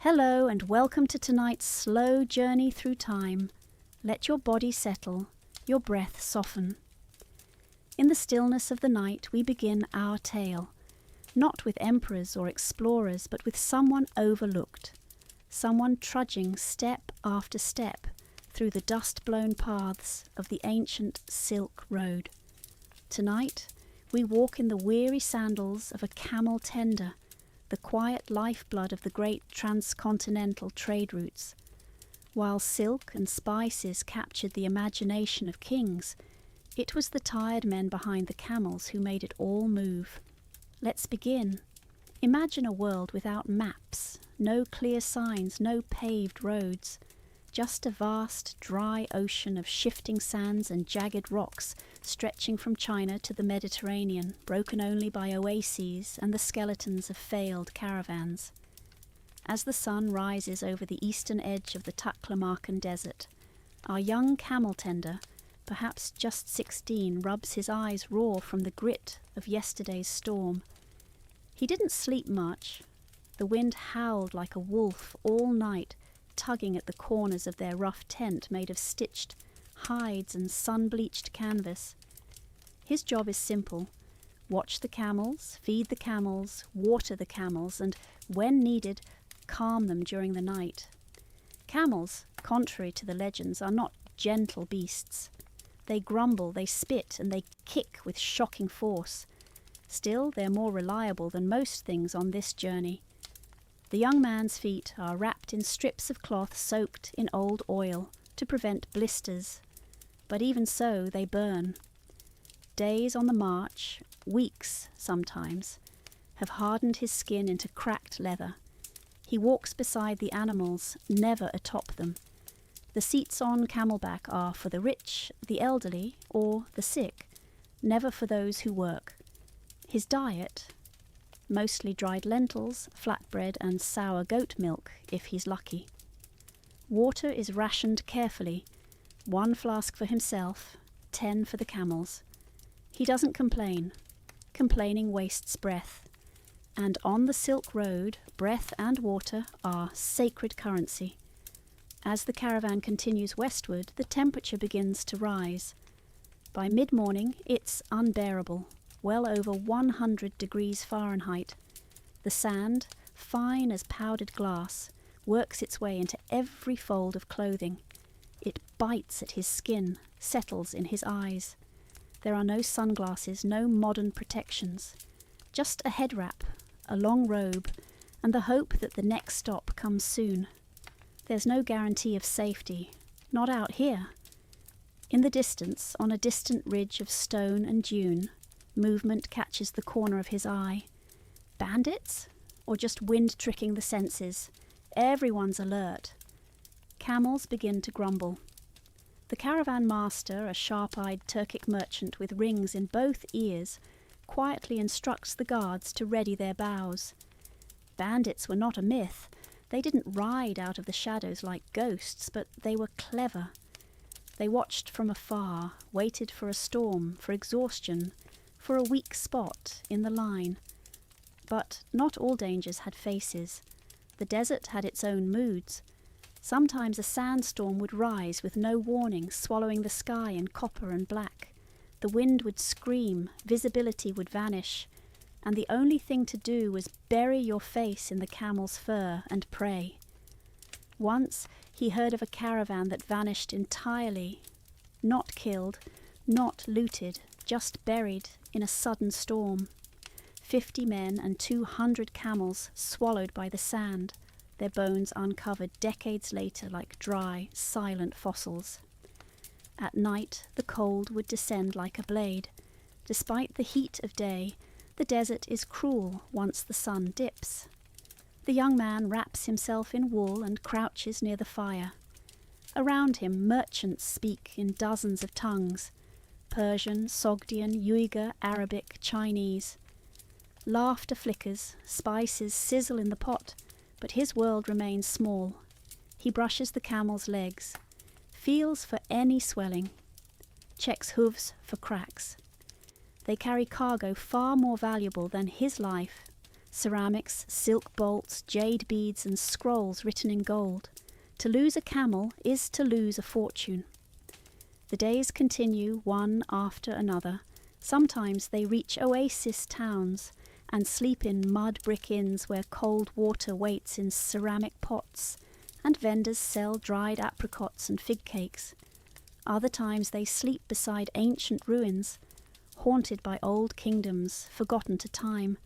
Hello and welcome to tonight's slow journey through time. Let your body settle, your breath soften. In the stillness of the night we begin our tale, not with emperors or explorers, but with someone overlooked, someone trudging step after step through the dust-blown paths of the ancient Silk Road. Tonight we walk in the weary sandals of a camel tender, the quiet lifeblood of the great transcontinental trade routes. While silk and spices captured the imagination of kings, it was the tired men behind the camels who made it all move. Let's begin. Imagine a world without maps, no clear signs, no paved roads, just a vast, dry ocean of shifting sands and jagged rocks stretching from China to the Mediterranean, broken only by oases and the skeletons of failed caravans. As the sun rises over the eastern edge of the Taklamakan Desert, our young camel tender, perhaps just 16, rubs his eyes raw from the grit of yesterday's storm. He didn't sleep much. The wind howled like a wolf all night, tugging at the corners of their rough tent made of stitched hides and sun-bleached canvas. His job is simple: watch the camels, feed the camels, water the camels, and, when needed, calm them during the night. Camels, contrary to the legends, are not gentle beasts. They grumble, they spit, and they kick with shocking force. Still, they're more reliable than most things on this journey. The young man's feet are wrapped in strips of cloth soaked in old oil to prevent blisters, but even so they burn. Days on the march, weeks sometimes, have hardened his skin into cracked leather. He walks beside the animals, never atop them. The seats on camelback are for the rich, the elderly, or the sick, never for those who work. His diet: mostly dried lentils, flatbread, and sour goat milk, if he's lucky. Water is rationed carefully, 1 flask for himself, 10 for the camels. He doesn't complain. Complaining wastes breath. And on the Silk Road, breath and water are sacred currency. As the caravan continues westward, the temperature begins to rise. By mid-morning, it's unbearable, well over 100 degrees Fahrenheit. The sand, fine as powdered glass, works its way into every fold of clothing. It bites at his skin, settles in his eyes. There are no sunglasses, no modern protections. Just a head wrap, a long robe, and the hope that the next stop comes soon. There's no guarantee of safety, not out here. In the distance, on a distant ridge of stone and dune, movement catches the corner of his eye. Bandits? Or just wind tricking the senses? Everyone's alert. Camels begin to grumble. The caravan master, a sharp-eyed Turkic merchant with rings in both ears, quietly instructs the guards to ready their bows. Bandits were not a myth. They didn't ride out of the shadows like ghosts, but they were clever. They watched from afar, waited for a storm, for exhaustion, for a weak spot in the line. But not all dangers had faces. The desert had its own moods. Sometimes a sandstorm would rise with no warning, swallowing the sky in copper and black. The wind would scream, visibility would vanish, and the only thing to do was bury your face in the camel's fur and pray. Once he heard of a caravan that vanished entirely, not killed, not looted, just buried in a sudden storm. 50 men and 200 camels swallowed by the sand, their bones uncovered decades later like dry, silent fossils. At night, the cold would descend like a blade. Despite the heat of day, the desert is cruel once the sun dips. The young man wraps himself in wool and crouches near the fire. Around him, merchants speak in dozens of tongues: Persian, Sogdian, Uyghur, Arabic, Chinese. Laughter flickers, spices sizzle in the pot, but his world remains small. He brushes the camel's legs, feels for any swelling, checks hooves for cracks. They carry cargo far more valuable than his life, Ceramics, silk bolts, jade beads and scrolls written in gold. To lose a camel is to lose a fortune. The days continue one after another. Sometimes they reach oasis towns and sleep in mud brick inns where cold water waits in ceramic pots, and vendors sell dried apricots and fig cakes. Other times they sleep beside ancient ruins, haunted by old kingdoms forgotten to time.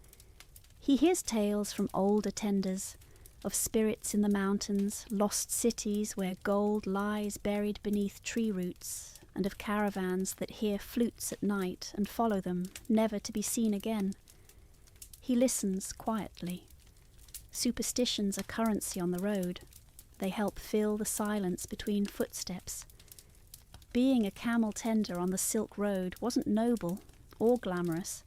He hears tales from old attenders of spirits in the mountains, lost cities where gold lies buried beneath tree roots, and of caravans that hear flutes at night and follow them, never to be seen again. He listens quietly. Superstitions are currency on the road. They help fill the silence between footsteps. Being a camel tender on the Silk Road wasn't noble or glamorous.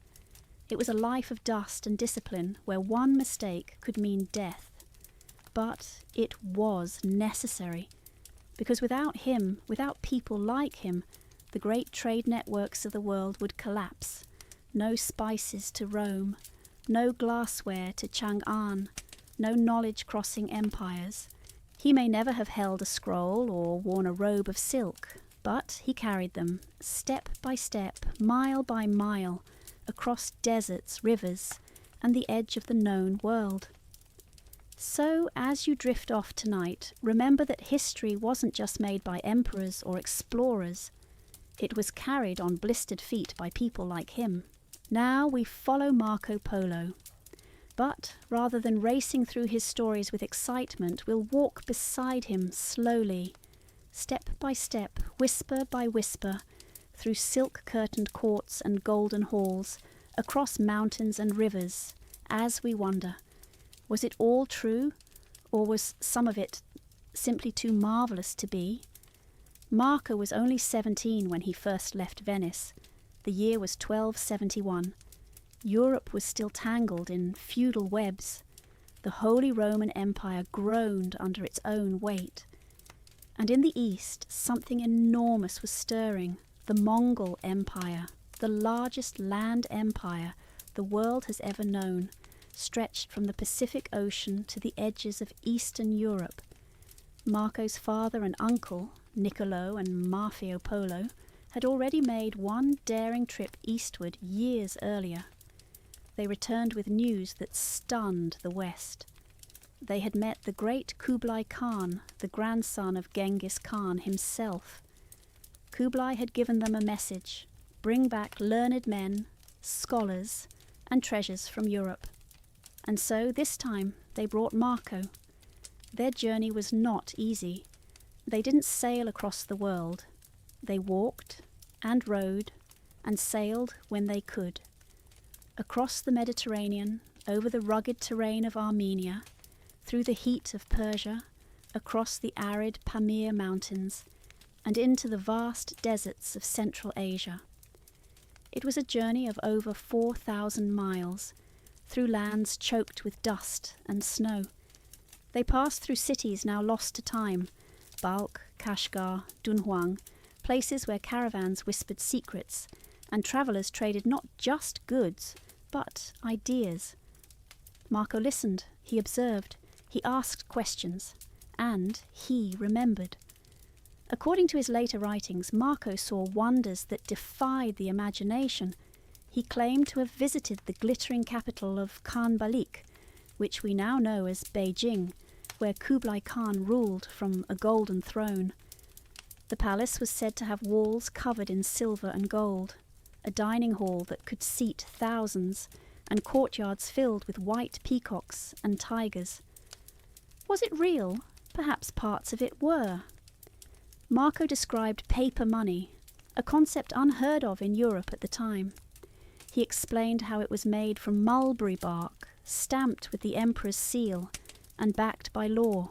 It was a life of dust and discipline where one mistake could mean death. But it was necessary, because without him, without people like him, the great trade networks of the world would collapse. No spices to Rome, no glassware to Chang'an, no knowledge crossing empires. He may never have held a scroll or worn a robe of silk, but he carried them, step by step, mile by mile, across deserts, rivers, and the edge of the known world. So, as you drift off tonight, remember that history wasn't just made by emperors or explorers. It was carried on blistered feet by people like him. Now we follow Marco Polo. But rather than racing through his stories with excitement, we'll walk beside him slowly, step by step, whisper by whisper, through silk-curtained courts and golden halls, across mountains and rivers, as we wonder, was it all true, or was some of it simply too marvellous to be? Marco was only 17 when he first left Venice. The year was 1271. Europe was still tangled in feudal webs. The Holy Roman Empire groaned under its own weight. And in the east, something enormous was stirring. The Mongol Empire, the largest land empire the world has ever known, stretched from the Pacific Ocean to the edges of Eastern Europe. Marco's father and uncle, Niccolo and Mafio Polo, had already made one daring trip eastward years earlier. They returned with news that stunned the West. They had met the great Kublai Khan, the grandson of Genghis Khan himself. Kublai had given them a message: bring back learned men, scholars, and treasures from Europe. And so this time they brought Marco. Their journey was not easy. They didn't sail across the world. They walked and rowed and sailed when they could. Across the Mediterranean, over the rugged terrain of Armenia, through the heat of Persia, across the arid Pamir Mountains, and into the vast deserts of Central Asia. It was a journey of over 4,000 miles, through lands choked with dust and snow. They passed through cities now lost to time, Balkh, Kashgar, Dunhuang, places where caravans whispered secrets, and travellers traded not just goods, but ideas. Marco listened, he observed, he asked questions, and he remembered. According to his later writings, Marco saw wonders that defied the imagination. He claimed to have visited the glittering capital of Khan Balik, which we now know as Beijing, where Kublai Khan ruled from a golden throne. The palace was said to have walls covered in silver and gold, a dining hall that could seat thousands, and courtyards filled with white peacocks and tigers. Was it real? Perhaps parts of it were. Marco described paper money, a concept unheard of in Europe at the time. He explained how it was made from mulberry bark, stamped with the emperor's seal, and backed by law.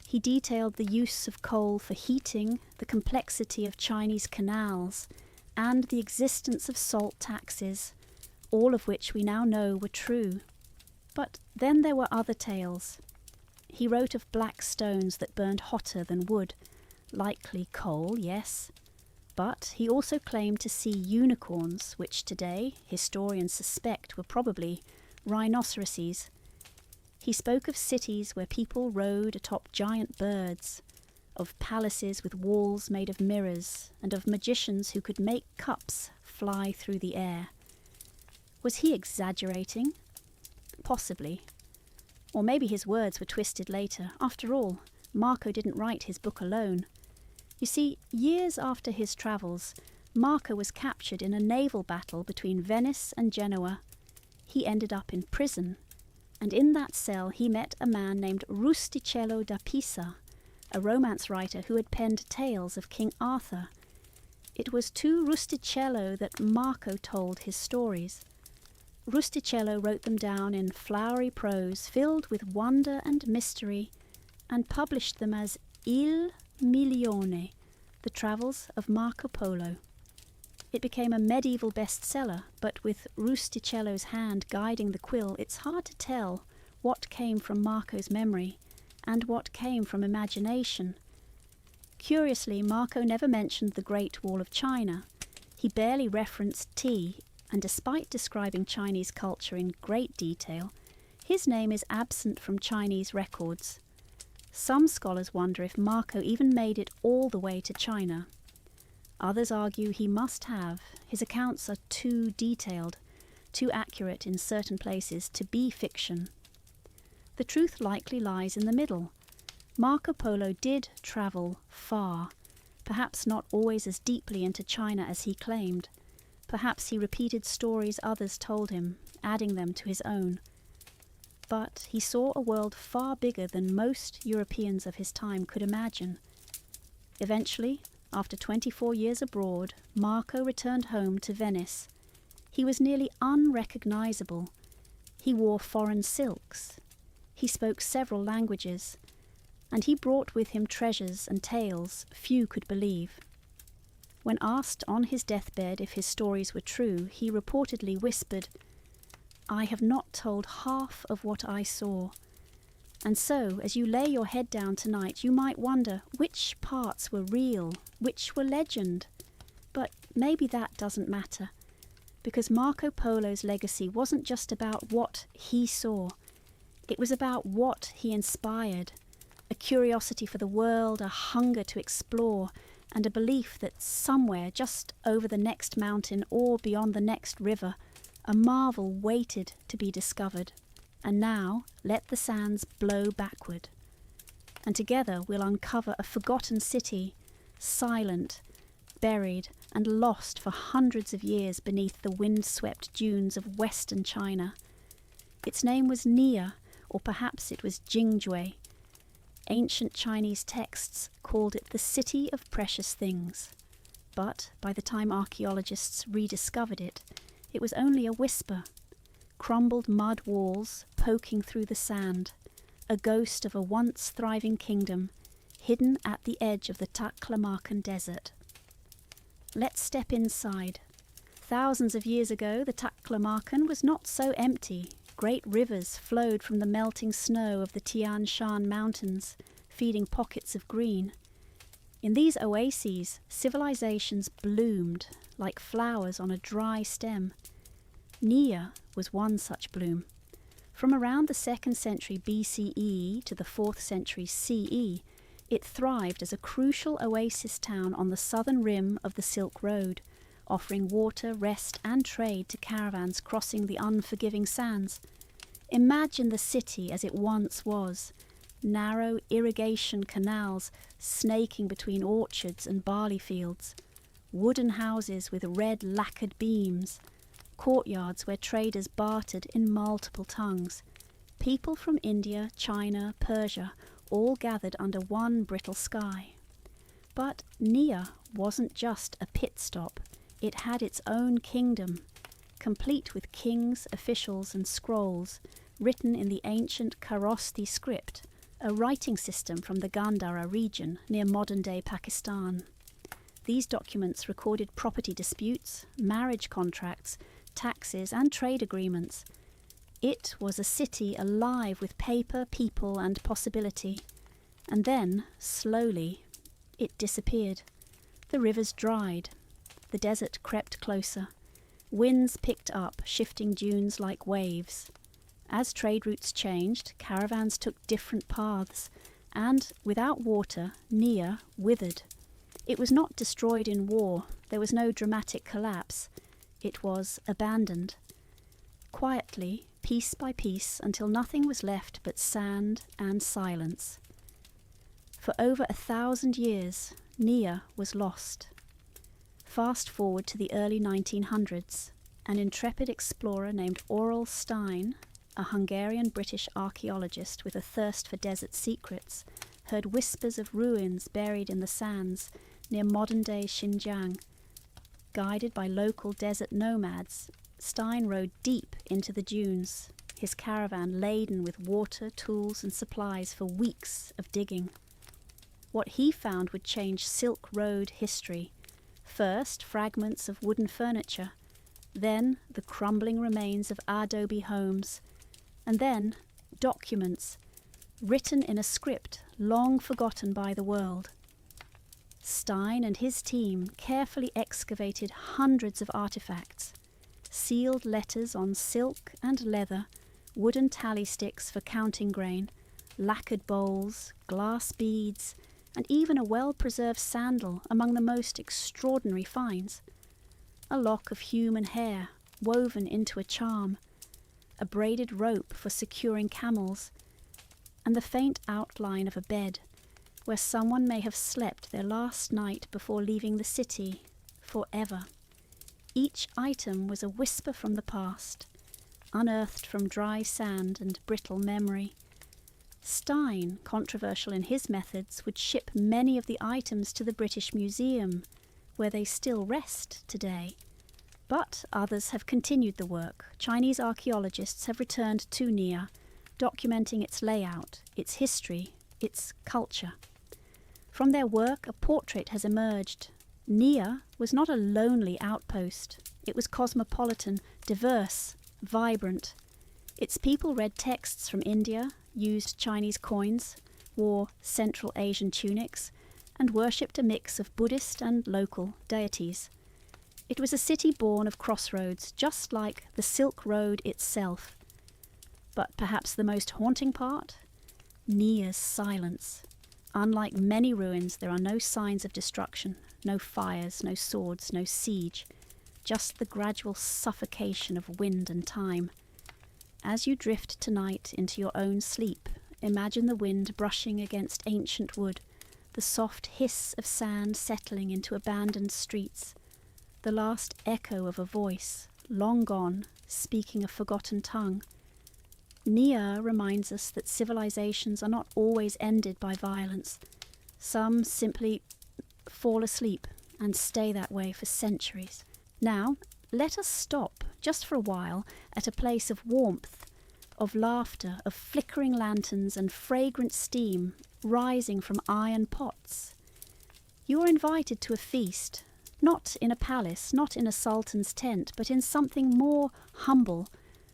He detailed the use of coal for heating, the complexity of Chinese canals, and the existence of salt taxes, all of which we now know were true. But then there were other tales. He wrote of black stones that burned hotter than wood, likely coal, yes. But he also claimed to see unicorns, which today historians suspect were probably rhinoceroses. He spoke of cities where people rode atop giant birds, of palaces with walls made of mirrors, and of magicians who could make cups fly through the air. Was he exaggerating? Possibly. Or maybe his words were twisted later. After all, Marco didn't write his book alone. You see, years after his travels, Marco was captured in a naval battle between Venice and Genoa. He ended up in prison, and in that cell he met a man named Rustichello da Pisa, a romance writer who had penned tales of King Arthur. It was to Rustichello that Marco told his stories. Rustichello wrote them down in flowery prose filled with wonder and mystery, and published them as Il Milione, The Travels of Marco Polo. It became a medieval bestseller, but with Rustichello's hand guiding the quill, it's hard to tell what came from Marco's memory and what came from imagination. Curiously, Marco never mentioned the Great Wall of China. He barely referenced tea, and despite describing Chinese culture in great detail, his name is absent from Chinese records. Some scholars wonder if Marco even made it all the way to China. Others argue he must have. His accounts are too detailed, too accurate in certain places to be fiction. The truth likely lies in the middle. Marco Polo did travel far, perhaps not always as deeply into China as he claimed. Perhaps he repeated stories others told him, adding them to his own. But he saw a world far bigger than most Europeans of his time could imagine. Eventually, after 24 years abroad, Marco returned home to Venice. He was nearly unrecognizable. He wore foreign silks. He spoke several languages, and he brought with him treasures and tales few could believe. When asked on his deathbed if his stories were true, he reportedly whispered, "I have not told half of what I saw." And so, as you lay your head down tonight, you might wonder which parts were real, which were legend. But maybe that doesn't matter, because Marco Polo's legacy wasn't just about what he saw. It was about what he inspired, a curiosity for the world, a hunger to explore, and a belief that somewhere just over the next mountain or beyond the next river, a marvel waited to be discovered. And now let the sands blow backward, and together we'll uncover a forgotten city, silent, buried and lost for hundreds of years beneath the wind-swept dunes of western China. Its name was Nia, or perhaps it was Jingzhui. Ancient Chinese texts called it the City of Precious Things. But by the time archaeologists rediscovered it, it was only a whisper. Crumbled mud walls poking through the sand, a ghost of a once thriving kingdom, hidden at the edge of the Taklamakan Desert. Let's step inside. Thousands of years ago, the Taklamakan was not so empty. Great rivers flowed from the melting snow of the Tian Shan Mountains, feeding pockets of green. In these oases, civilizations bloomed like flowers on a dry stem. Nia was one such bloom. From around the 2nd century BCE to the 4th century CE, it thrived as a crucial oasis town on the southern rim of the Silk Road, offering water, rest and trade to caravans crossing the unforgiving sands. Imagine the city as it once was, narrow irrigation canals snaking between orchards and barley fields, wooden houses with red lacquered beams, courtyards where traders bartered in multiple tongues, people from India, China, Persia, all gathered under one brittle sky. But Nia wasn't just a pit stop. It had its own kingdom, complete with kings, officials and scrolls, written in the ancient Kharosti script, a writing system from the Gandhara region near modern-day Pakistan. These documents recorded property disputes, marriage contracts, taxes and trade agreements. It was a city alive with paper, people and possibility. And then, slowly, it disappeared. The rivers dried. The desert crept closer. Winds picked up, shifting dunes like waves. As trade routes changed, caravans took different paths, and without water, Nia withered. It was not destroyed in war. There was no dramatic collapse. It was abandoned. Quietly, piece by piece, until nothing was left but sand and silence. For over 1,000 years, Nia was lost. Fast forward to the early 1900s, an intrepid explorer named Aurel Stein, a Hungarian-British archaeologist with a thirst for desert secrets, heard whispers of ruins buried in the sands near modern-day Xinjiang. Guided by local desert nomads, Stein rode deep into the dunes, his caravan laden with water, tools and supplies for weeks of digging. What he found would change Silk Road history. First, fragments of wooden furniture, then the crumbling remains of adobe homes, and then documents written in a script long forgotten by the world. Stein and his team carefully excavated hundreds of artifacts, sealed letters on silk and leather, wooden tally sticks for counting grain, lacquered bowls, glass beads, and even a well-preserved sandal among the most extraordinary finds. A lock of human hair woven into a charm, a braided rope for securing camels, and the faint outline of a bed where someone may have slept their last night before leaving the city forever. Each item was a whisper from the past, unearthed from dry sand and brittle memory. Stein, controversial in his methods, would ship many of the items to the British Museum, where they still rest today. But others have continued the work. Chinese archaeologists have returned to Nia, documenting its layout, its history, its culture. From their work, a portrait has emerged. Nia was not a lonely outpost. It was cosmopolitan, diverse, vibrant. Its people read texts from India, used Chinese coins, wore Central Asian tunics, and worshipped a mix of Buddhist and local deities. It was a city born of crossroads, just like the Silk Road itself. But perhaps the most haunting part? Nia's silence. Unlike many ruins, there are no signs of destruction, no fires, no swords, no siege, just the gradual suffocation of wind and time. As you drift tonight into your own sleep, imagine the wind brushing against ancient wood, the soft hiss of sand settling into abandoned streets, the last echo of a voice, long gone, speaking a forgotten tongue. Nia reminds us that civilizations are not always ended by violence. Some simply fall asleep and stay that way for centuries. Now, let us stop, just for a while, at a place of warmth, of laughter, of flickering lanterns and fragrant steam rising from iron pots. You are invited to a feast, not in a palace, not in a sultan's tent, but in something more humble,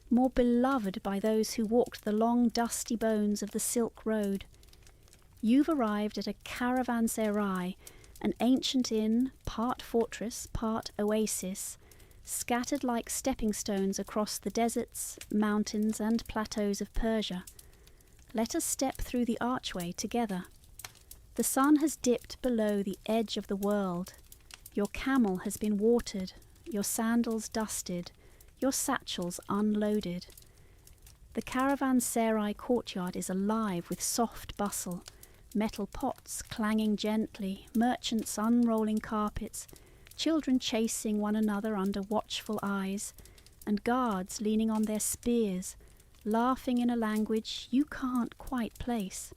more beloved by those who walked the long dusty bones of the Silk Road. You've arrived at a caravanserai, an ancient inn, part fortress, part oasis, scattered like stepping stones across the deserts, mountains and plateaus of Persia. Let us step through the archway together. The sun has dipped below the edge of the world. Your camel has been watered, your sandals dusted, your satchels unloaded. The caravanserai courtyard is alive with soft bustle, metal pots clanging gently, merchants unrolling carpets, children chasing one another under watchful eyes, and guards leaning on their spears, laughing in a language you can't quite place.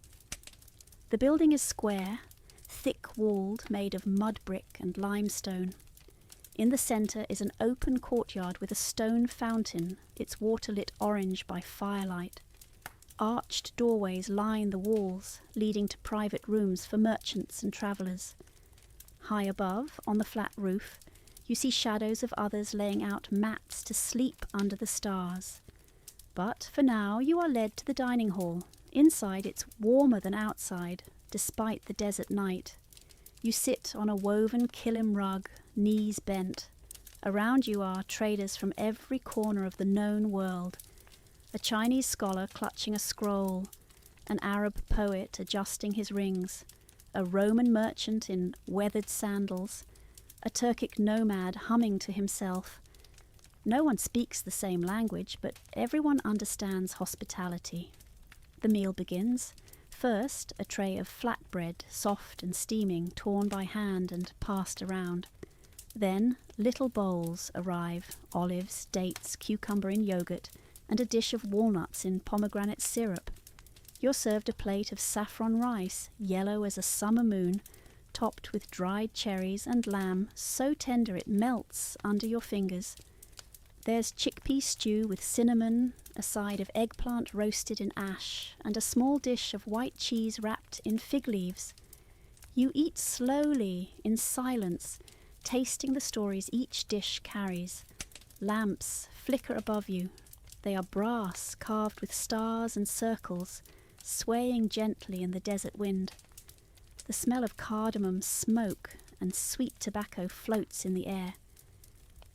The building is square, thick-walled, made of mud brick and limestone. In the centre is an open courtyard with a stone fountain, its water lit orange by firelight. Arched doorways line the walls, leading to private rooms for merchants and travellers. High above, on the flat roof, you see shadows of others laying out mats to sleep under the stars. But for now, you are led to the dining hall. Inside, it's warmer than outside, despite the desert night. You sit on a woven kilim rug, knees bent. Around you are traders from every corner of the known world. A a Chinese scholar clutching a scroll, an Arab poet adjusting his rings, a Roman merchant in weathered sandals, a Turkic nomad humming to himself. No one speaks the same language, but everyone understands hospitality. The meal begins. First, a tray of flatbread, soft and steaming, torn by hand and passed around. Then, little bowls arrive, olives, dates, cucumber in yogurt, and a dish of walnuts in pomegranate syrup. You're served a plate of saffron rice, yellow as a summer moon, topped with dried cherries and lamb so tender it melts under your fingers. There's chickpea stew with cinnamon, a side of eggplant roasted in ash, and a small dish of white cheese wrapped in fig leaves. You eat slowly, in silence, tasting the stories each dish carries. Lamps flicker above you. They are brass, carved with stars and circles, swaying gently in the desert wind. The smell of cardamom, smoke, and sweet tobacco floats in the air.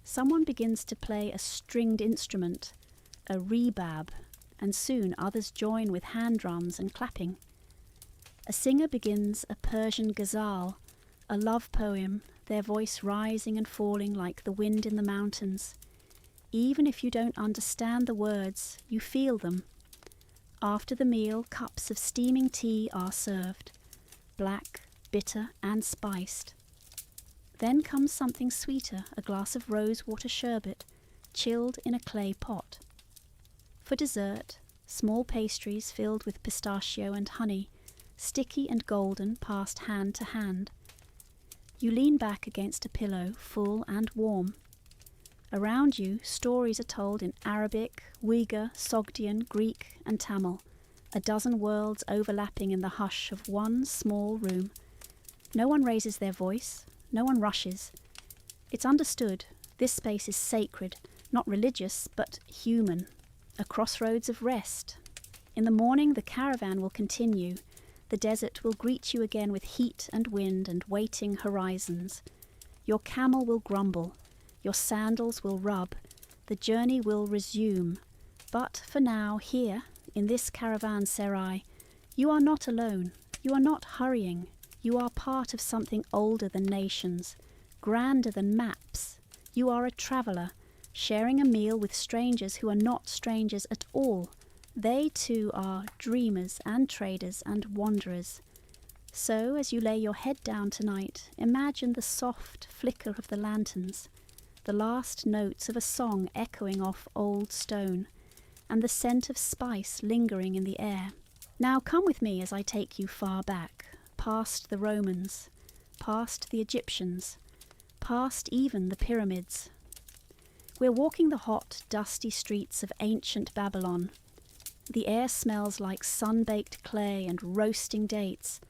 Someone begins to play a stringed instrument, a rebab, and soon others join with hand drums and clapping. A singer begins a Persian ghazal, a love poem, their voice rising and falling like the wind in the mountains. Even if you don't understand the words, you feel them. After the meal, cups of steaming tea are served, black, bitter, and spiced. Then comes something sweeter, a glass of rose-water sherbet, chilled in a clay pot. For dessert, small pastries filled with pistachio and honey, sticky and golden, passed hand to hand. You lean back against a pillow, full and warm. Around you, stories are told in Arabic, Uyghur, Sogdian, Greek, and Tamil, a dozen worlds overlapping in the hush of one small room. No one raises their voice, no one rushes. It's understood this space is sacred, not religious, but human, a crossroads of rest. In the morning, the caravan will continue. The desert will greet you again with heat and wind and waiting horizons. Your camel will grumble. Your sandals will rub. The journey will resume. But for now, here, in this caravanserai, you are not alone. You are not hurrying. You are part of something older than nations, grander than maps. You are a traveller, sharing a meal with strangers who are not strangers at all. They too are dreamers and traders and wanderers. So, as you lay your head down tonight, imagine the soft flicker of the lanterns, the last notes of a song echoing off old stone, and the scent of spice lingering in the air. Now come with me as I take you far back, past the Romans, past the Egyptians, past even the pyramids. We're walking the hot, dusty streets of ancient Babylon. The air smells like sun-baked clay and roasting dates.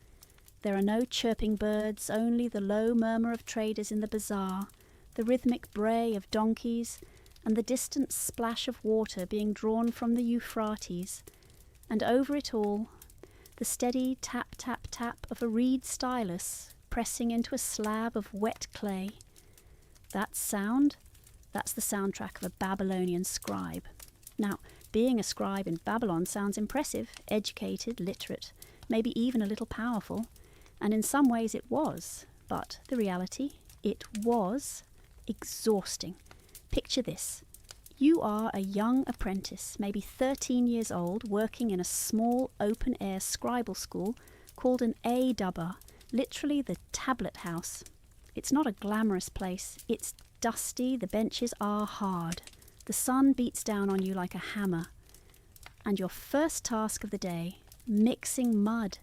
There are no chirping birds, only the low murmur of traders in the bazaar, the rhythmic bray of donkeys, and the distant splash of water being drawn from the Euphrates. And over it all, the steady tap-tap-tap of a reed stylus pressing into a slab of wet clay. That sound, that's the soundtrack of a Babylonian scribe. Now, being a scribe in Babylon sounds impressive, educated, literate, maybe even a little powerful, and in some ways it was, but the reality, it was exhausting. Picture this. You are a young apprentice, maybe 13 years old, working in a small open-air scribal school called an A-dubber, literally the tablet house. It's not a glamorous place. It's dusty, the benches are hard. The sun beats down on you like a hammer. And your first task of the day, mixing mud.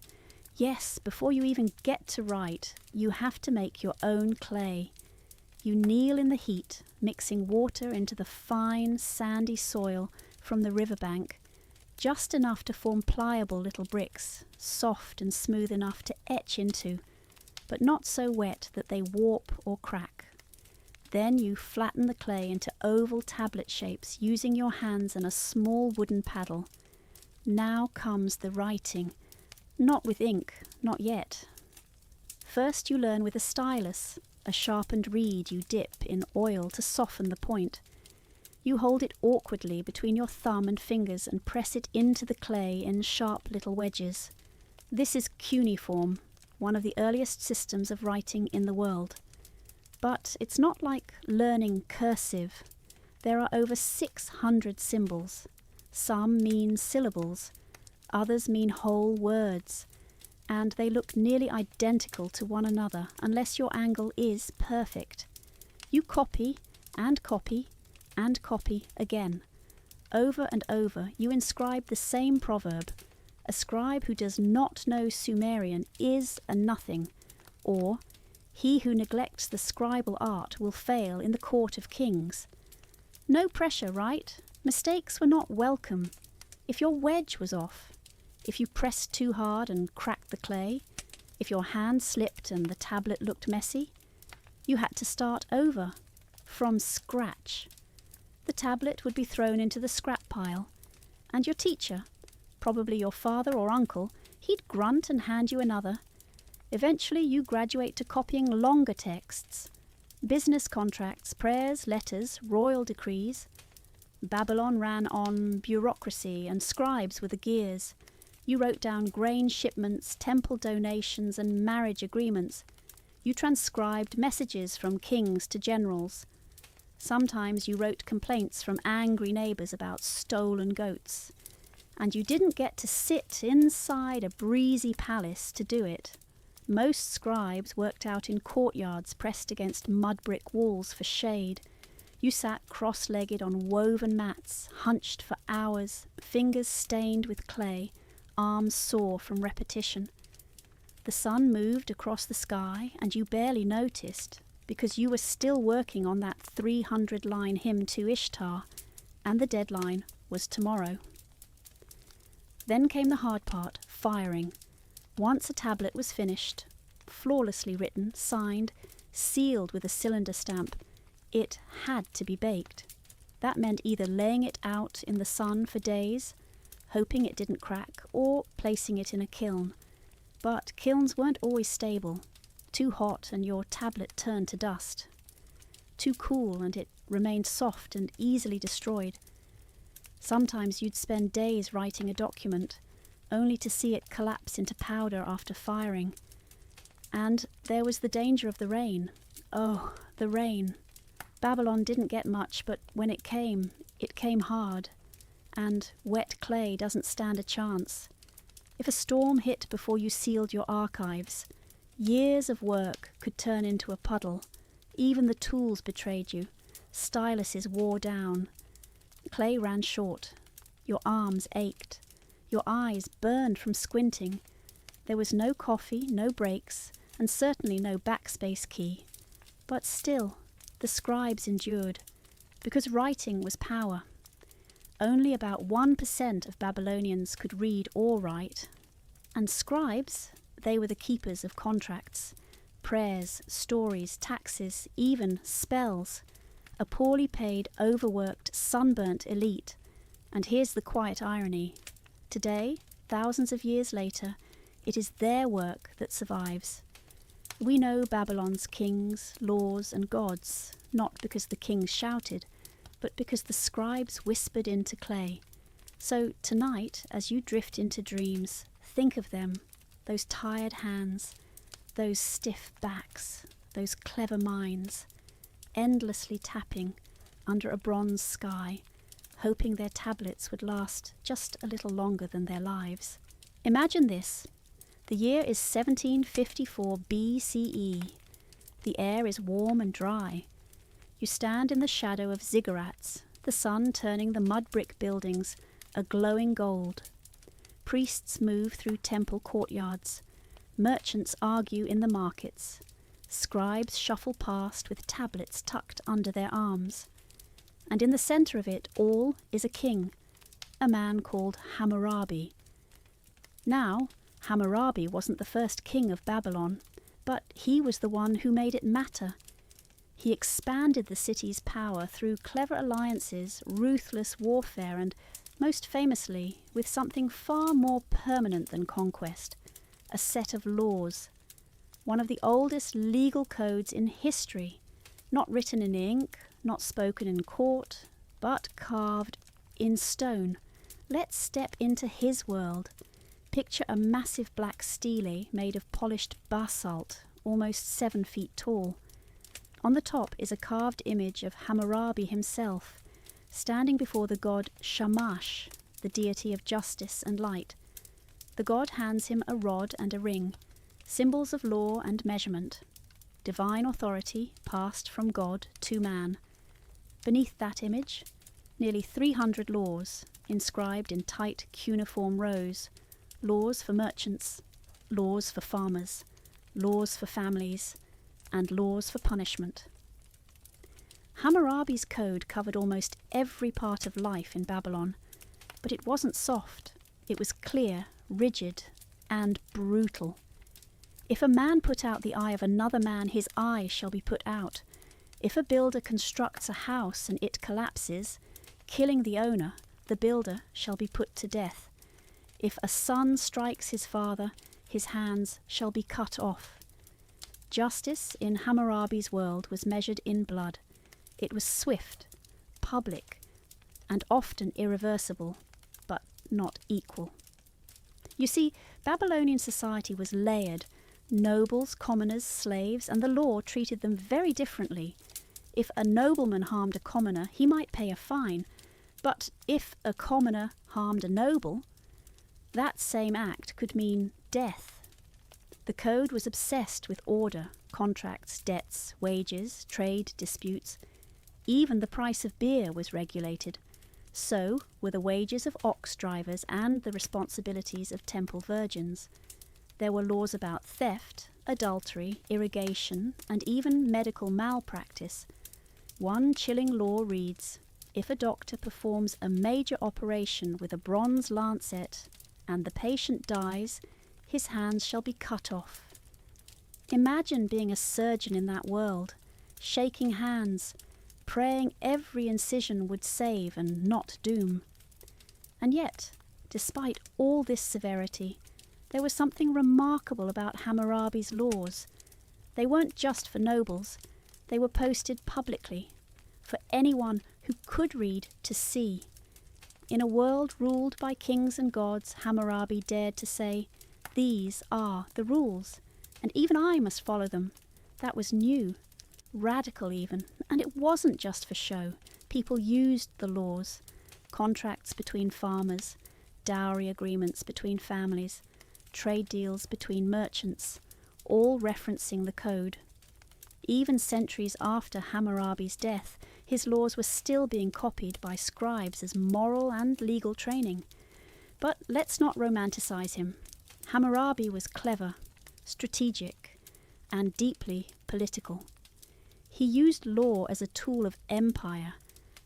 Yes, before you even get to write, you have to make your own clay. You kneel in the heat, mixing water into the fine, sandy soil from the riverbank, just enough to form pliable little bricks, soft and smooth enough to etch into, but not so wet that they warp or crack. Then you flatten the clay into oval tablet shapes using your hands and a small wooden paddle. Now comes the writing. Not with ink, not yet. First you learn with a stylus, a sharpened reed you dip in oil to soften the point. You hold it awkwardly between your thumb and fingers and press it into the clay in sharp little wedges. This is cuneiform, one of the earliest systems of writing in the world. But it's not like learning cursive. There are over 600 symbols. Some mean syllables, others mean whole words, and they look nearly identical to one another unless your angle is perfect. You copy and copy and copy again. Over and over you inscribe the same proverb: a scribe who does not know Sumerian is a nothing, or he who neglects the scribal art will fail in the court of kings. No pressure, right? Mistakes were not welcome. If your wedge was off, if you pressed too hard and cracked the clay, if your hand slipped and the tablet looked messy, you had to start over, from scratch. The tablet would be thrown into the scrap pile, and your teacher, probably your father or uncle, he'd grunt and hand you another. Eventually you graduate to copying longer texts, business contracts, prayers, letters, royal decrees. Babylon ran on bureaucracy and scribes were the gears. You wrote down grain shipments, temple donations, and marriage agreements. You transcribed messages from kings to generals. Sometimes you wrote complaints from angry neighbours about stolen goats. And you didn't get to sit inside a breezy palace to do it. Most scribes worked out in courtyards pressed against mud brick walls for shade. You sat cross-legged on woven mats, hunched for hours, fingers stained with clay, arms sore from repetition. The sun moved across the sky and you barely noticed because you were still working on that 300-line hymn to Ishtar, and the deadline was tomorrow. Then came the hard part, firing. Once a tablet was finished, flawlessly written, signed, sealed with a cylinder stamp, it had to be baked. That meant either laying it out in the sun for days, hoping it didn't crack, or placing it in a kiln. But kilns weren't always stable. Too hot and your tablet turned to dust. Too cool and it remained soft and easily destroyed. Sometimes you'd spend days writing a document, only to see it collapse into powder after firing. And there was the danger of the rain. Oh, the rain. Babylon didn't get much, but when it came hard. And wet clay doesn't stand a chance. If a storm hit before you sealed your archives, years of work could turn into a puddle. Even the tools betrayed you. Styluses wore down. Clay ran short. Your arms ached. Your eyes burned from squinting. There was no coffee, no breaks, and certainly no backspace key. But still, the scribes endured, because writing was power. Only about 1% of Babylonians could read or write. And scribes, they were the keepers of contracts, prayers, stories, taxes, even spells. A poorly paid, overworked, sunburnt elite. And here's the quiet irony. Today, thousands of years later, it is their work that survives. We know Babylon's kings, laws, and gods, not because the kings shouted, but because the scribes whispered into clay. So tonight, as you drift into dreams, think of them, those tired hands, those stiff backs, those clever minds, endlessly tapping under a bronze sky, hoping their tablets would last just a little longer than their lives. Imagine this. The year is 1754 BCE. The air is warm and dry. You stand in the shadow of ziggurats, the sun turning the mud brick buildings a glowing gold. Priests move through temple courtyards. Merchants argue in the markets. Scribes shuffle past with tablets tucked under their arms. And in the centre of it all is a king, a man called Hammurabi. Now, Hammurabi wasn't the first king of Babylon, but he was the one who made it matter. He expanded the city's power through clever alliances, ruthless warfare, and, most famously, with something far more permanent than conquest, a set of laws. One of the oldest legal codes in history, not written in ink, not spoken in court, but carved in stone. Let's step into his world. Picture a massive black stele made of polished basalt, almost 7 feet tall. On the top is a carved image of Hammurabi himself, standing before the god Shamash, the deity of justice and light. The god hands him a rod and a ring, symbols of law and measurement, divine authority passed from God to man. Beneath that image, nearly 300 laws, inscribed in tight cuneiform rows, laws for merchants, laws for farmers, laws for families, and laws for punishment. Hammurabi's code covered almost every part of life in Babylon, but it wasn't soft. It was clear, rigid, and brutal. If a man put out the eye of another man, his eye shall be put out. If a builder constructs a house and it collapses, killing the owner, the builder shall be put to death. If a son strikes his father, his hands shall be cut off. Justice in Hammurabi's world was measured in blood. It was swift, public, and often irreversible, but not equal. You see, Babylonian society was layered. Nobles, commoners, slaves, and the law treated them very differently. If a nobleman harmed a commoner, he might pay a fine, but if a commoner harmed a noble, that same act could mean death. The code was obsessed with order, contracts, debts, wages, trade disputes. Even the price of beer was regulated. So were the wages of ox drivers and the responsibilities of temple virgins. There were laws about theft, adultery, irrigation, and even medical malpractice. One chilling law reads, if a doctor performs a major operation with a bronze lancet and the patient dies, his hands shall be cut off. Imagine being a surgeon in that world, shaking hands, praying every incision would save and not doom. And yet, despite all this severity, there was something remarkable about Hammurabi's laws. They weren't just for nobles, they were posted publicly, for anyone who could read to see. In a world ruled by kings and gods, Hammurabi dared to say, these are the rules, and even I must follow them. That was new, radical even, and it wasn't just for show. People used the laws, contracts between farmers, dowry agreements between families, trade deals between merchants, all referencing the code. Even centuries after Hammurabi's death, his laws were still being copied by scribes as moral and legal training. But let's not romanticize him. Hammurabi was clever, strategic, and deeply political. He used law as a tool of empire.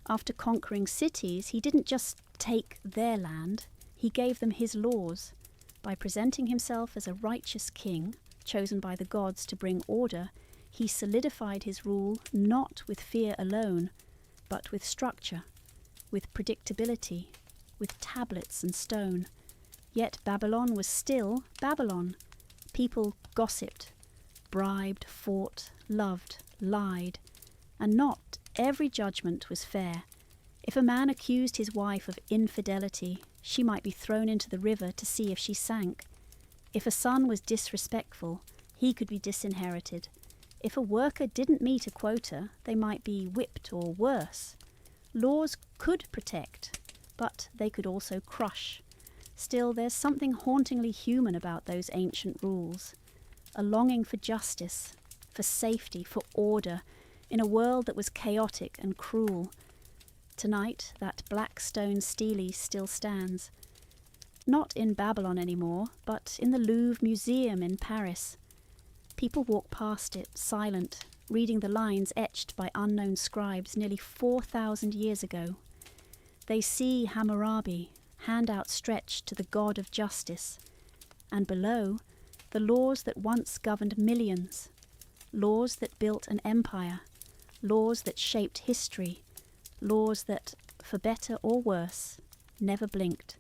After conquering cities, he didn't just take their land, he gave them his laws. By presenting himself as a righteous king, chosen by the gods to bring order, he solidified his rule not with fear alone, but with structure, with predictability, with tablets and stone. Yet Babylon was still Babylon. People gossiped, bribed, fought, loved, lied, and not every judgment was fair. If a man accused his wife of infidelity, she might be thrown into the river to see if she sank. If a son was disrespectful, he could be disinherited. If a worker didn't meet a quota, they might be whipped or worse. Laws could protect, but they could also crush. Still, there's something hauntingly human about those ancient rules. A longing for justice, for safety, for order, in a world that was chaotic and cruel. Tonight, that black stone stele still stands. Not in Babylon anymore, but in the Louvre Museum in Paris. People walk past it, silent, reading the lines etched by unknown scribes nearly 4,000 years ago. They see Hammurabi, hand outstretched to the god of justice, and below, the laws that once governed millions, laws that built an empire, laws that shaped history, laws that, for better or worse, never blinked.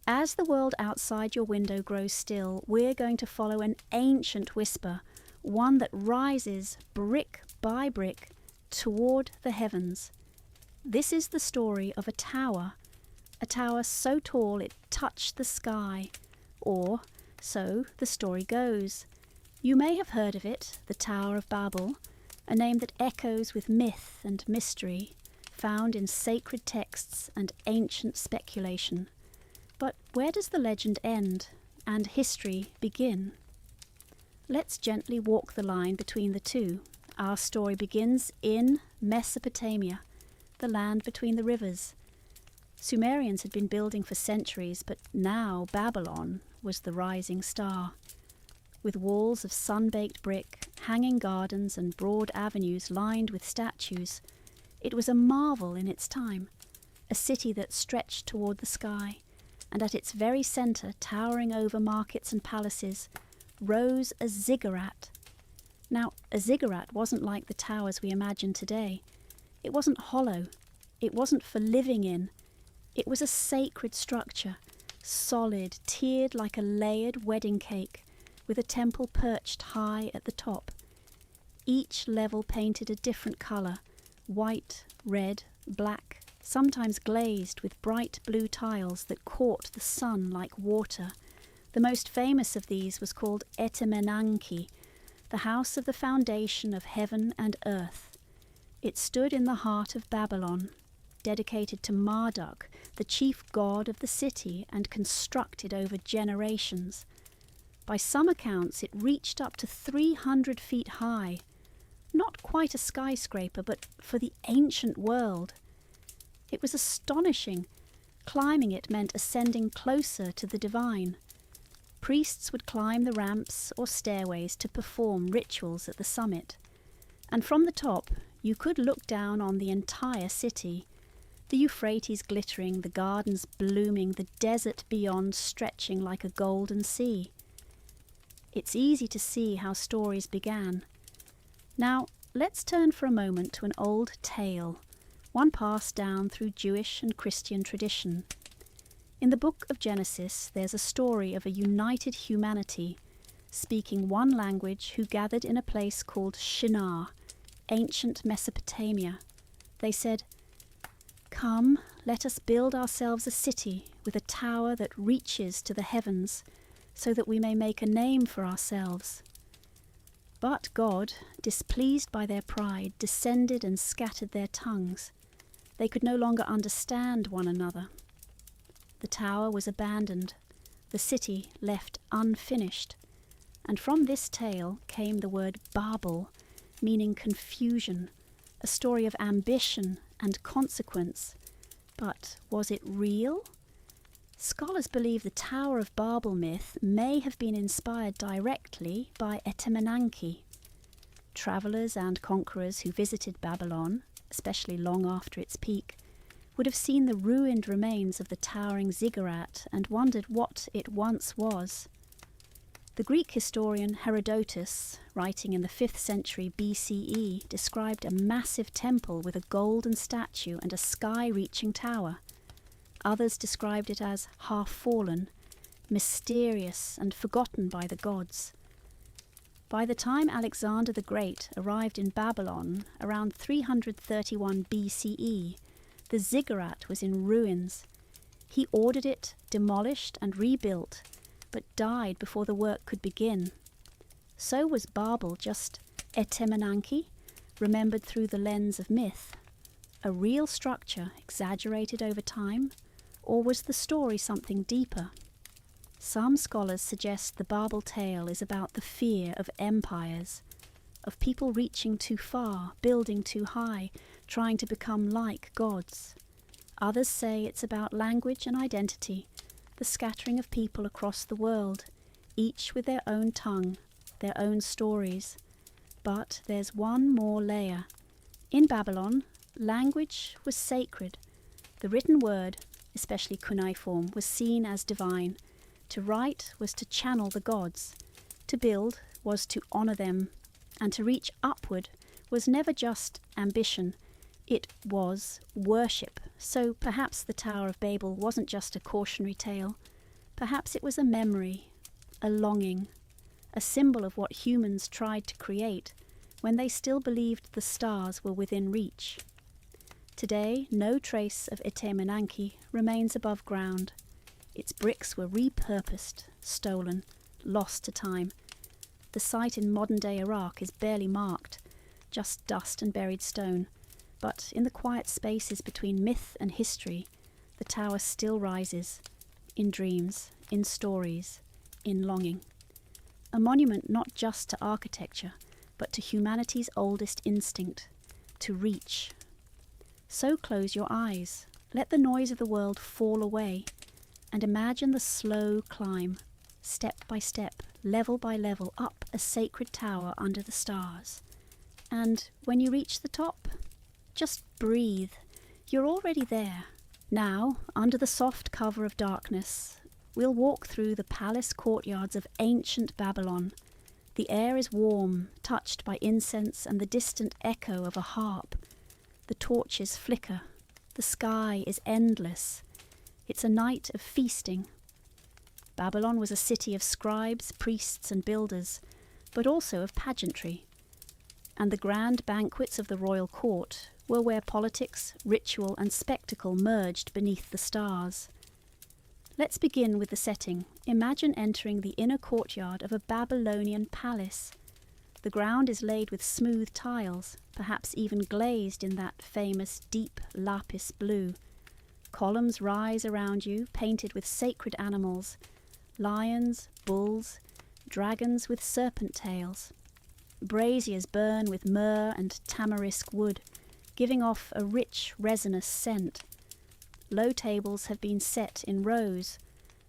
As the world outside your window grows still, we're going to follow an ancient whisper, one that rises brick by brick toward the heavens. This is the story of a tower so tall it touched the sky, or so the story goes. You may have heard of it, the Tower of Babel, a name that echoes with myth and mystery, found in sacred texts and ancient speculation. But where does the legend end and history begin? Let's gently walk the line between the two. Our story begins in Mesopotamia, the land between the rivers. Sumerians had been building for centuries, but now Babylon was the rising star. With walls of sun-baked brick, hanging gardens and broad avenues lined with statues, it was a marvel in its time, a city that stretched toward the sky, and at its very centre, towering over markets and palaces, rose a ziggurat. Now, a ziggurat wasn't like the towers we imagine today. It wasn't hollow. It wasn't for living in. It was a sacred structure, solid, tiered like a layered wedding cake, with a temple perched high at the top. Each level painted a different colour, white, red, black, sometimes glazed with bright blue tiles that caught the sun like water. The most famous of these was called Etemenanki, the house of the foundation of heaven and earth. It stood in the heart of Babylon, dedicated to Marduk, the chief god of the city, and constructed over generations. By some accounts, it reached up to 300 feet high. Not quite a skyscraper, but for the ancient world. It was astonishing. Climbing it meant ascending closer to the divine. Priests would climb the ramps or stairways to perform rituals at the summit. And from the top, you could look down on the entire city. The Euphrates glittering, the gardens blooming, the desert beyond stretching like a golden sea. It's easy to see how stories began. Now, let's turn for a moment to an old tale, one passed down through Jewish and Christian tradition. In the book of Genesis, there's a story of a united humanity, speaking one language, who gathered in a place called Shinar, ancient Mesopotamia. They said, "Come, let us build ourselves a city with a tower that reaches to the heavens, so that we may make a name for ourselves." But God, displeased by their pride, descended and scattered their tongues. They could no longer understand one another. The tower was abandoned, the city left unfinished, and from this tale came the word Babel, meaning confusion, a story of ambition and consequence. But was it real? Scholars believe the Tower of Babel myth may have been inspired directly by Etemenanki. Travellers and conquerors who visited Babylon, especially long after its peak, would have seen the ruined remains of the towering ziggurat and wondered what it once was. The Greek historian Herodotus, writing in the 5th century BCE, described a massive temple with a golden statue and a sky-reaching tower. Others described it as half-fallen, mysterious and forgotten by the gods. By the time Alexander the Great arrived in Babylon around 331 BCE, the ziggurat was in ruins. He ordered it demolished and rebuilt, but died before the work could begin. So was Babel just Etemenanki, remembered through the lens of myth? A real structure exaggerated over time? Or was the story something deeper? Some scholars suggest the Babel tale is about the fear of empires, of people reaching too far, building too high, trying to become like gods. Others say it's about language and identity, the scattering of people across the world, each with their own tongue, their own stories. But there's one more layer. In Babylon, language was sacred. The written word, especially cuneiform, was seen as divine. To write was to channel the gods. To build was to honour them. And to reach upward was never just ambition. It was worship. So perhaps the Tower of Babel wasn't just a cautionary tale. Perhaps it was a memory, a longing, a symbol of what humans tried to create when they still believed the stars were within reach. Today, no trace of Etemenanke remains above ground. Its bricks were repurposed, stolen, lost to time. The site in modern-day Iraq is barely marked, just dust and buried stone. But in the quiet spaces between myth and history, the tower still rises, in dreams, in stories, in longing. A monument not just to architecture, but to humanity's oldest instinct, to reach. So close your eyes, let the noise of the world fall away, and imagine the slow climb, step by step, level by level, up a sacred tower under the stars. And when you reach the top, just breathe. You're already there. Now, under the soft cover of darkness, we'll walk through the palace courtyards of ancient Babylon. The air is warm, touched by incense and the distant echo of a harp. The torches flicker. The sky is endless. It's a night of feasting. Babylon was a city of scribes, priests and builders, but also of pageantry. And the grand banquets of the royal court were where politics, ritual and spectacle merged beneath the stars. Let's begin with the setting. Imagine entering the inner courtyard of a Babylonian palace. The ground is laid with smooth tiles, perhaps even glazed in that famous deep lapis blue. Columns rise around you, painted with sacred animals, lions, bulls, dragons with serpent tails. Braziers burn with myrrh and tamarisk wood, giving off a rich, resinous scent. Low tables have been set in rows,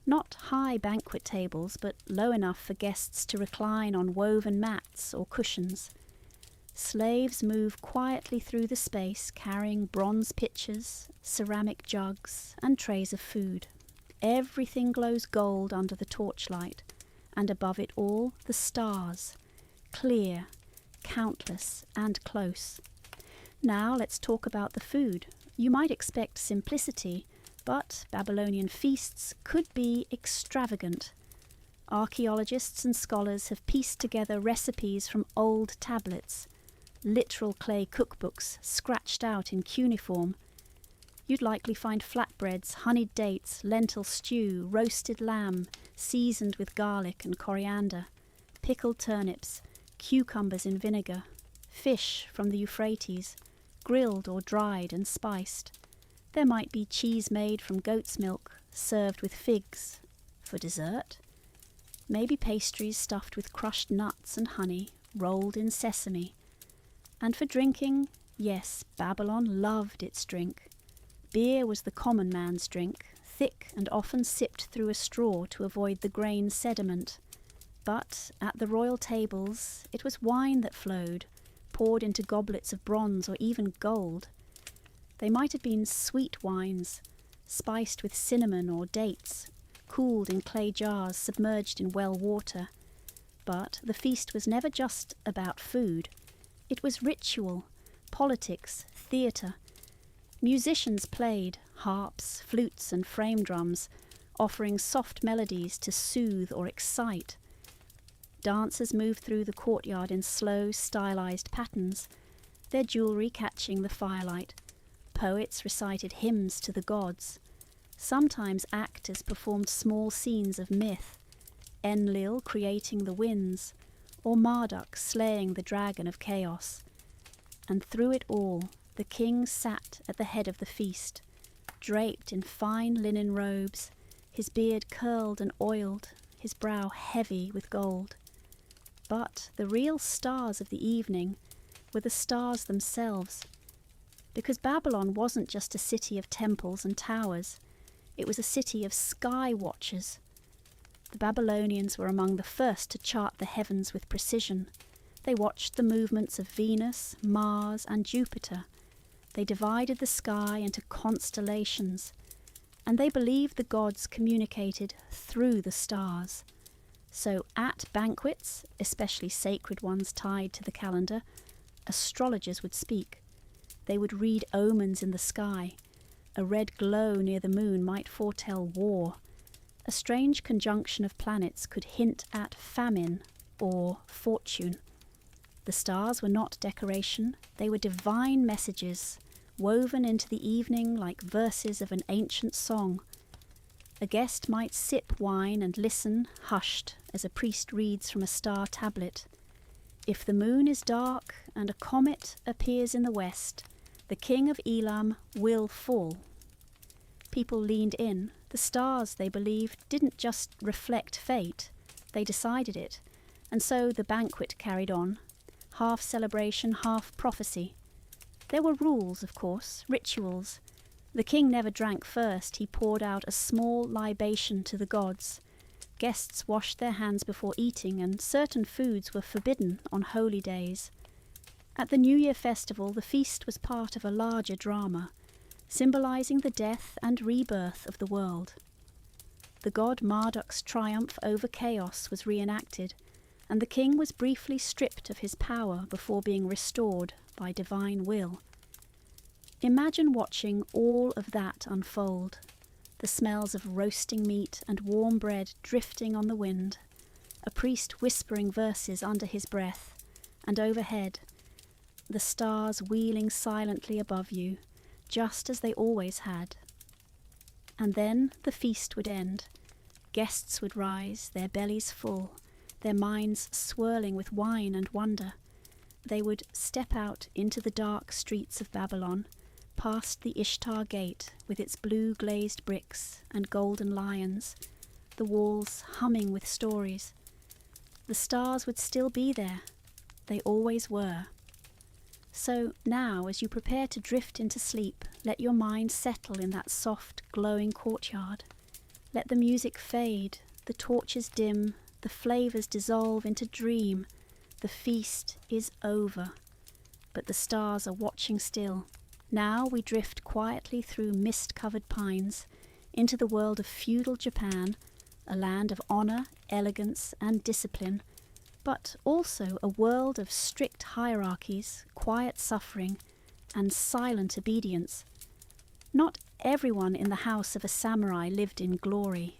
not high banquet tables, but low enough for guests to recline on woven mats or cushions. Slaves move quietly through the space, carrying bronze pitchers, ceramic jugs, and trays of food. Everything glows gold under the torchlight, and above it all, the stars, clear, countless, and close. Now let's talk about the food. You might expect simplicity, but Babylonian feasts could be extravagant. Archaeologists and scholars have pieced together recipes from old tablets, literal clay cookbooks scratched out in cuneiform. You'd likely find flatbreads, honeyed dates, lentil stew, roasted lamb, seasoned with garlic and coriander, pickled turnips, cucumbers in vinegar, fish from the Euphrates, grilled or dried and spiced. There might be cheese made from goat's milk, served with figs. For dessert, maybe pastries stuffed with crushed nuts and honey, rolled in sesame. And for drinking, yes, Babylon loved its drink. Beer was the common man's drink, thick and often sipped through a straw to avoid the grain sediment. But at the royal tables, it was wine that flowed, poured into goblets of bronze or even gold. They might have been sweet wines, spiced with cinnamon or dates, cooled in clay jars submerged in well water. But the feast was never just about food. It was ritual, politics, theatre. Musicians played, harps, flutes and frame drums, offering soft melodies to soothe or excite. Dancers moved through the courtyard in slow, stylized patterns, their jewellery catching the firelight. Poets recited hymns to the gods. Sometimes actors performed small scenes of myth, Enlil creating the winds, or Marduk slaying the dragon of chaos. And through it all, the king sat at the head of the feast, draped in fine linen robes, his beard curled and oiled, his brow heavy with gold. But the real stars of the evening were the stars themselves, because Babylon wasn't just a city of temples and towers, it was a city of sky watchers. The Babylonians were among the first to chart the heavens with precision. They watched the movements of Venus, Mars, and Jupiter. They divided the sky into constellations, and they believed the gods communicated through the stars. So at banquets, especially sacred ones tied to the calendar, astrologers would speak. They would read omens in the sky. A red glow near the moon might foretell war. A strange conjunction of planets could hint at famine or fortune. The stars were not decoration, they were divine messages, woven into the evening like verses of an ancient song. A guest might sip wine and listen, hushed, as a priest reads from a star tablet. If the moon is dark and a comet appears in the west, the king of Elam will fall. People leaned in. The stars, they believed, didn't just reflect fate, they decided it. And so the banquet carried on, half celebration, half prophecy. There were rules, of course, rituals. The king never drank first. He poured out a small libation to the gods. Guests washed their hands before eating, and certain foods were forbidden on holy days. At the New Year festival, the feast was part of a larger drama, symbolizing the death and rebirth of the world. The god Marduk's triumph over chaos was reenacted, and the king was briefly stripped of his power before being restored by divine will. Imagine watching all of that unfold, the smells of roasting meat and warm bread drifting on the wind, a priest whispering verses under his breath, and overhead, the stars wheeling silently above you, just as they always had. And then the feast would end. Guests would rise, their bellies full, their minds swirling with wine and wonder. They would step out into the dark streets of Babylon, past the Ishtar Gate with its blue glazed bricks and golden lions, the walls humming with stories. The stars would still be there. They always were. So now, as you prepare to drift into sleep, let your mind settle in that soft, glowing courtyard. Let the music fade, the torches dim, the flavours dissolve into dream. The feast is over, but the stars are watching still. Now we drift quietly through mist-covered pines into the world of feudal Japan, a land of honour, elegance and discipline, but also a world of strict hierarchies, quiet suffering and silent obedience. Not everyone in the house of a samurai lived in glory.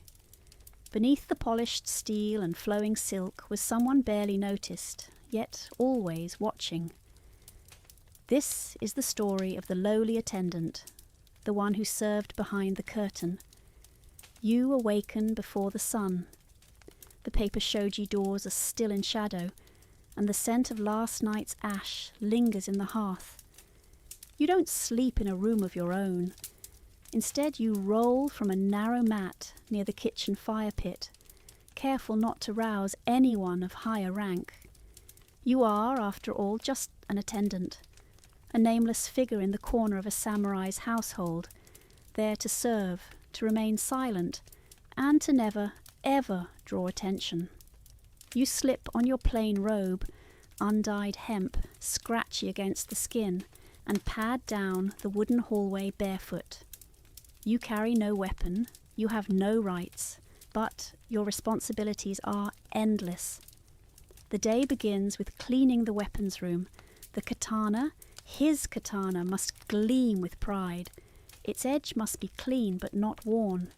Beneath the polished steel and flowing silk was someone barely noticed, yet always watching. This is the story of the lowly attendant, the one who served behind the curtain. You awaken before the sun. The paper shoji doors are still in shadow, and the scent of last night's ash lingers in the hearth. You don't sleep in a room of your own. Instead, you roll from a narrow mat near the kitchen fire pit, careful not to rouse anyone of higher rank. You are, after all, just an attendant, a nameless figure in the corner of a samurai's household, there to serve, to remain silent, and to never, ever draw attention. You slip on your plain robe, undyed hemp, scratchy against the skin, and pad down the wooden hallway barefoot. You carry no weapon, you have no rights, but your responsibilities are endless. The day begins with cleaning the weapons room. The katana, his katana, must gleam with pride. Its edge must be clean but not worn.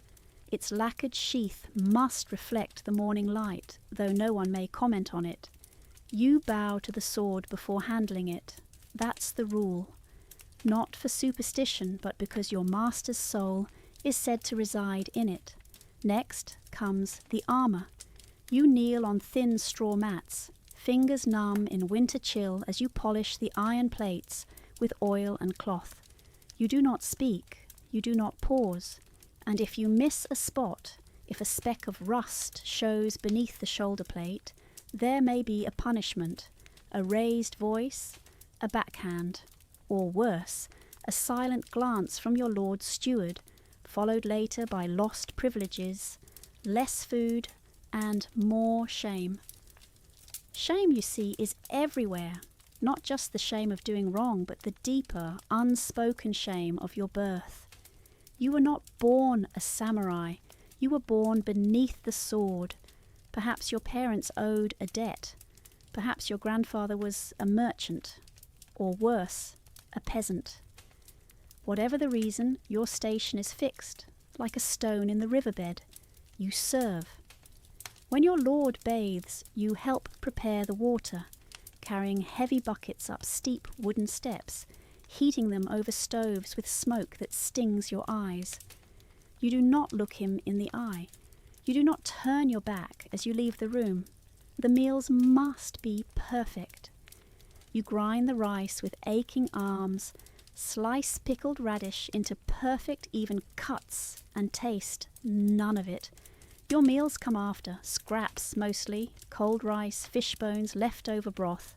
Its lacquered sheath must reflect the morning light, though no one may comment on it. You bow to the sword before handling it. That's the rule. Not for superstition, but because your master's soul is said to reside in it. Next comes the armour. You kneel on thin straw mats, fingers numb in winter chill as you polish the iron plates with oil and cloth. You do not speak, you do not pause, and if you miss a spot, if a speck of rust shows beneath the shoulder plate, there may be a punishment, a raised voice, a backhand, or worse, a silent glance from your lord's steward, followed later by lost privileges, less food, and more shame. Shame, you see, is everywhere, not just the shame of doing wrong, but the deeper, unspoken shame of your birth. You were not born a samurai, you were born beneath the sword. Perhaps your parents owed a debt. Perhaps your grandfather was a merchant, or worse, a peasant. Whatever the reason, your station is fixed, like a stone in the riverbed. You serve. When your lord bathes, you help prepare the water, carrying heavy buckets up steep wooden steps. heating them over stoves with smoke that stings your eyes. You do not look him in the eye. You do not turn your back as you leave the room. The meals must be perfect. You grind the rice with aching arms, slice pickled radish into perfect even cuts, and taste none of it. Your meals come after, scraps mostly, cold rice, fish bones, leftover broth.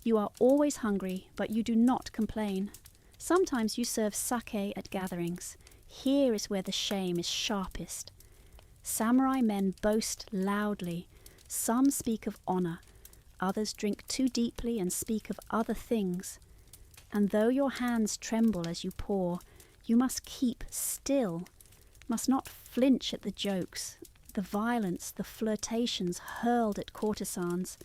You are always hungry, but you do not complain. Sometimes you serve sake at gatherings. Here is where the shame is sharpest. Samurai men boast loudly. Some speak of honor. Others drink too deeply and speak of other things. And though your hands tremble as you pour, you must keep still, must not flinch at the jokes, the violence, the flirtations hurled at courtesans.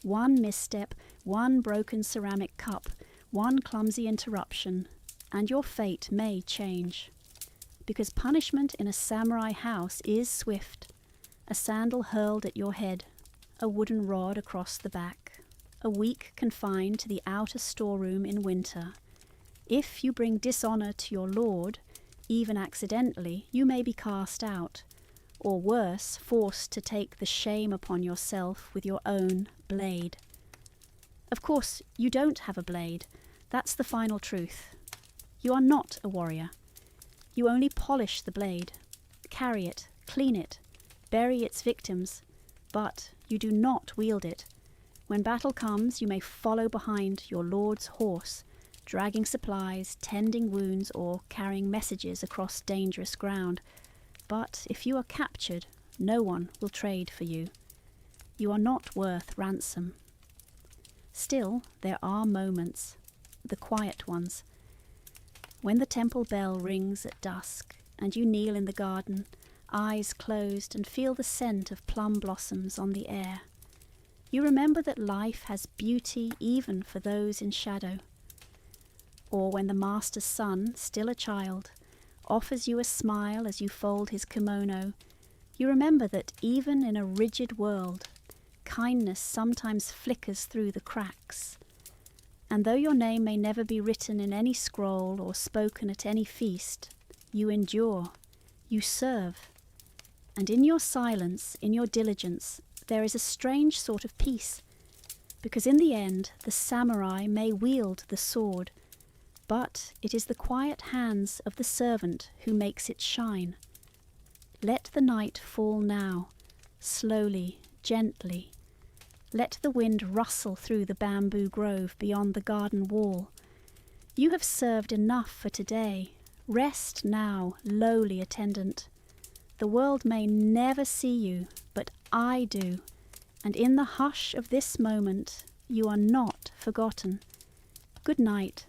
One misstep, one broken ceramic cup, one clumsy interruption, and your fate may change. Because punishment in a samurai house is swift. A sandal hurled at your head, a wooden rod across the back, a week confined to the outer storeroom in winter. If you bring dishonor to your lord, even accidentally, you may be cast out, or worse, forced to take the shame upon yourself with your own blade. Of course, you don't have a blade. That's the final truth. You are not a warrior. You only polish the blade, carry it, clean it, bury its victims, but you do not wield it. When battle comes, you may follow behind your lord's horse, dragging supplies, tending wounds, or carrying messages across dangerous ground. But if you are captured, no one will trade for you. You are not worth ransom. Still, there are moments, the quiet ones. When the temple bell rings at dusk, and you kneel in the garden, eyes closed, and feel the scent of plum blossoms on the air. You remember that life has beauty even for those in shadow. Or when the master's son, still a child, offers you a smile as you fold his kimono, you remember that even in a rigid world, kindness sometimes flickers through the cracks. And though your name may never be written in any scroll or spoken at any feast, you endure, you serve. And in your silence, in your diligence, there is a strange sort of peace, because in the end the samurai may wield the sword, but it is the quiet hands of the servant who makes it shine. Let the night fall now, slowly, gently. Let the wind rustle through the bamboo grove beyond the garden wall. You have served enough for today. Rest now, lowly attendant. The world may never see you, but I do, and in the hush of this moment you are not forgotten. Good night.